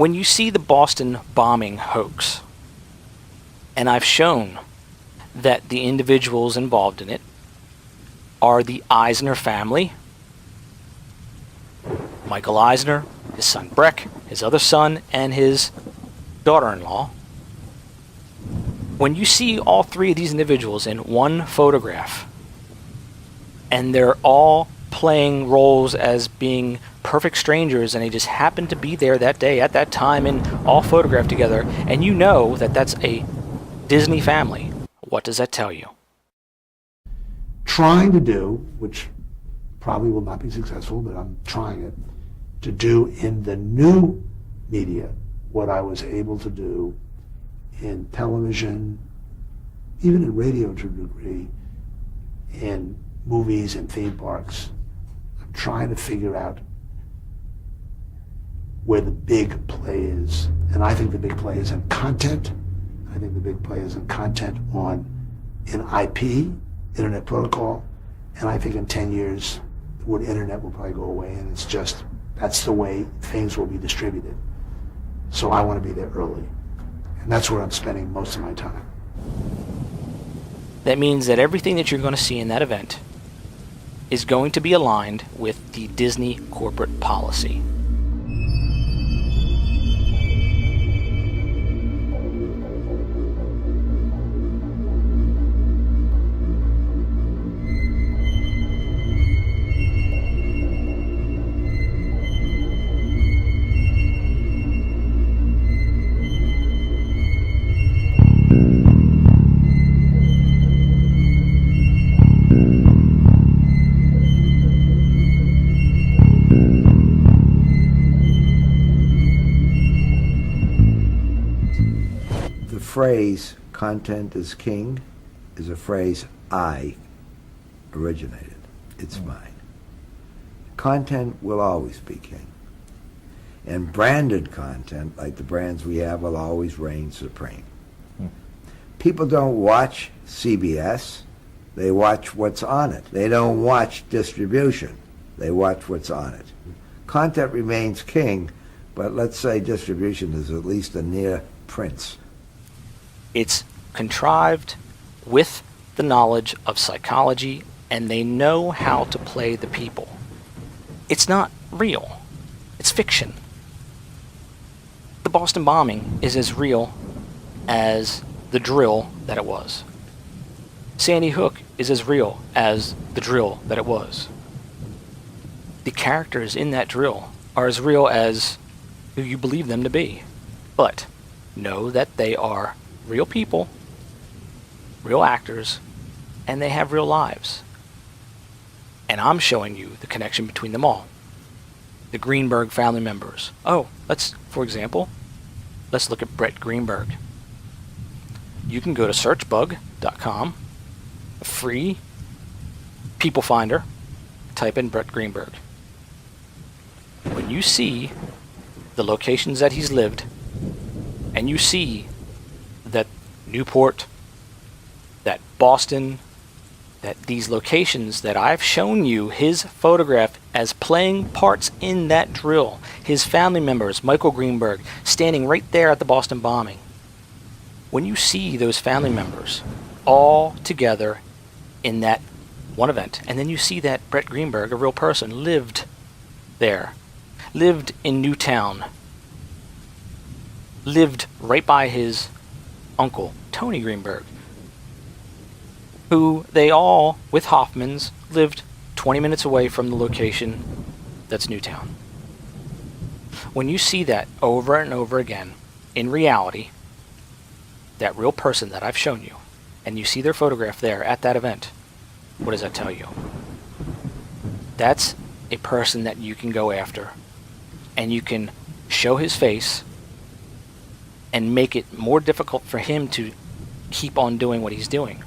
When you see the Boston bombing hoax, and I've shown that the individuals involved in it are the Eisner family, Michael Eisner, his son Breck, his other son, and his daughter-in-law. When you see all three of these individuals in one photograph, and they're all playing roles as being perfect strangers, and they just happen to be there that day at that time and all photographed together, and you know that that's a Disney family, what does that tell you? Trying to do, which probably will not be successful, but I'm trying it, to do in the new media what I was able to do in television, even in radio to a degree, in movies and theme parks. I'm trying to figure out where the big play is. And I think the big play is in content. I think the big play is in content in IP, Internet Protocol. And I think in 10 years, the word internet will probably go away, and it's just, that's the way things will be distributed. So I want to be there early. And that's where I'm spending most of my time. That means that everything that you're going to see in that event is going to be aligned with the Disney corporate policy. The phrase "content is king" is a phrase I originated. It's mine. Content will always be king. And branded content, like the brands we have, will always reign supreme. People don't watch CBS. They watch what's on it. They don't watch distribution. They watch what's on it. Content remains king, but let's say distribution is at least a near prince. It's contrived with the knowledge of psychology, and they know how to play the people. It's not real. It's fiction. The Boston bombing is as real as the drill that it was. Sandy Hook is as real as the drill that it was. The characters in that drill are as real as who you believe them to be. But know that they are real people, real actors, and they have real lives. And I'm showing you the connection between them all. The Greenberg family members. For example, let's look at Brett Greenberg. You can go to searchbug.com, a free people finder, type in Brett Greenberg. When you see the locations that he's lived, and you see that Newport, that Boston, that these locations that I've shown you his photograph as playing parts in that drill, his family members, Michael Greenberg, standing right there at the Boston bombing. When you see those family members all together in that one event, and then you see that Brett Greenberg, a real person, lived there, lived in Newtown, lived right by his uncle, Tony Greenberg, who they all, with Hoffman's, lived 20 minutes away from the location that's Newtown. When you see that over and over again, in reality, that real person that I've shown you, and you see their photograph there at that event, what does that tell you? That's a person that you can go after, and you can show his face and make it more difficult for him to keep on doing what he's doing.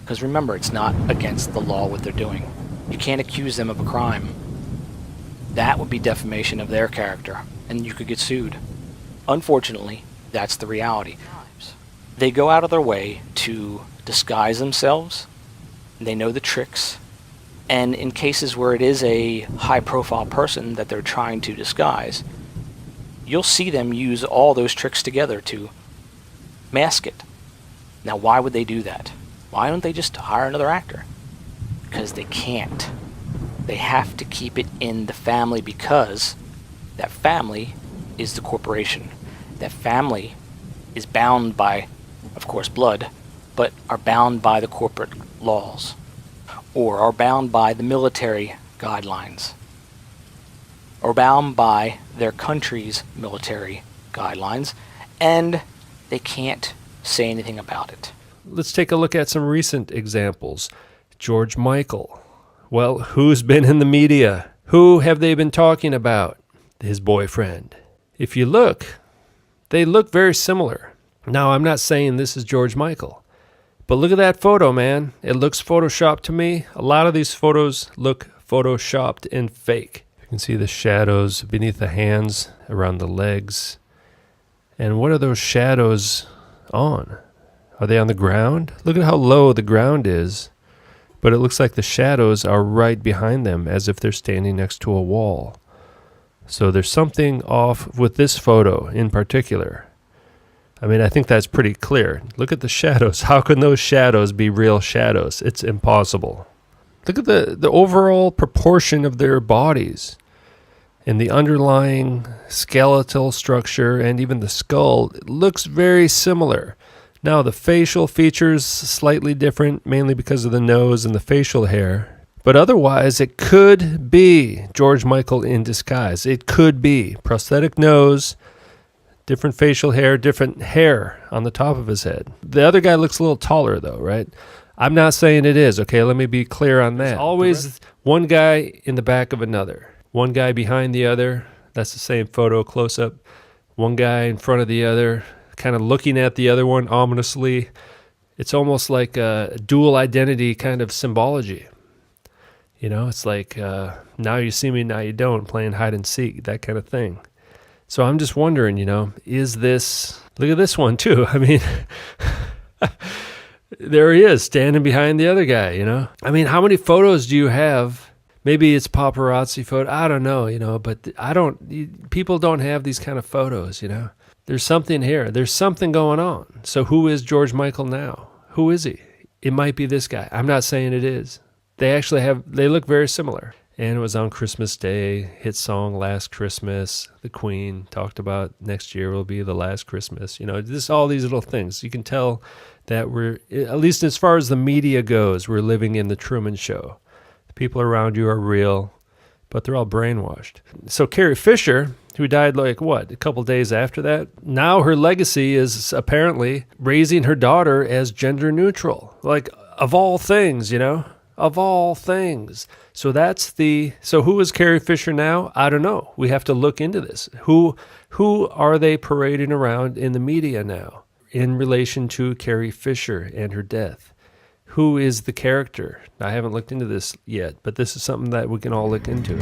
Because remember, it's not against the law what they're doing. You can't accuse them of a crime. That would be defamation of their character, and you could get sued. Unfortunately, that's the reality. They go out of their way to disguise themselves. They know the tricks. And in cases where it is a high-profile person that they're trying to disguise, you'll see them use all those tricks together to mask it. Now, why would they do that? Why don't they just hire another actor? Because they can't. They have to keep it in the family, because that family is the corporation. That family is bound by, of course, blood, but are bound by the corporate laws, or are bound by the military guidelines, or bound by their country's military guidelines, and they can't say anything about it. Let's take a look at some recent examples. George Michael. Well, who's been in the media? Who have they been talking about? His boyfriend. If you look, they look very similar. Now, I'm not saying this is George Michael, but look at that photo, man. It looks photoshopped to me. A lot of these photos look photoshopped and fake. You can see the shadows beneath the hands, around the legs. And what are those shadows on? Are they on the ground? Look at how low the ground is. But it looks like the shadows are right behind them, as if they're standing next to a wall. So there's something off with this photo in particular. I mean, I think that's pretty clear. Look at the shadows. How can those shadows be real shadows? It's impossible. Look at the overall proportion of their bodies and the underlying skeletal structure and even the skull. It looks very similar. Now, the facial features slightly different, mainly because of the nose and the facial hair. But otherwise, it could be George Michael in disguise. It could be prosthetic nose, different facial hair, different hair on the top of his head. The other guy looks a little taller, though, right? I'm not saying it is, okay? Let me be clear on that. There's always one guy in the back of another. One guy behind the other. That's the same photo close-up. One guy in front of the other, kind of looking at the other one ominously. It's almost like a dual identity kind of symbology. You know, it's like now you see me, now you don't, playing hide and seek, that kind of thing. So I'm just wondering, you know, is this... Look at this one, too. I mean, there he is, standing behind the other guy, you know. I mean, how many photos do you have? Maybe it's paparazzi photo. I don't know, you know, but people don't have these kind of photos, you know. There's something here. There's something going on. So who is George Michael now? Who is he? It might be this guy. I'm not saying it is. They look very similar. And it was on Christmas Day, hit song Last Christmas. The Queen talked about next year will be the last Christmas. You know, all these little things. You can tell that we're, at least as far as the media goes, we're living in the Truman Show. The people around you are real, but they're all brainwashed. So Carrie Fisher, who died a couple days after that, now her legacy is apparently raising her daughter as gender neutral. Like, of all things, you know? Of all things. So who is Carrie Fisher now? I don't know. We have to look into this. Who are they parading around in the media now in relation to Carrie Fisher and her death? Who is the character? I haven't looked into this yet, but this is something that we can all look into.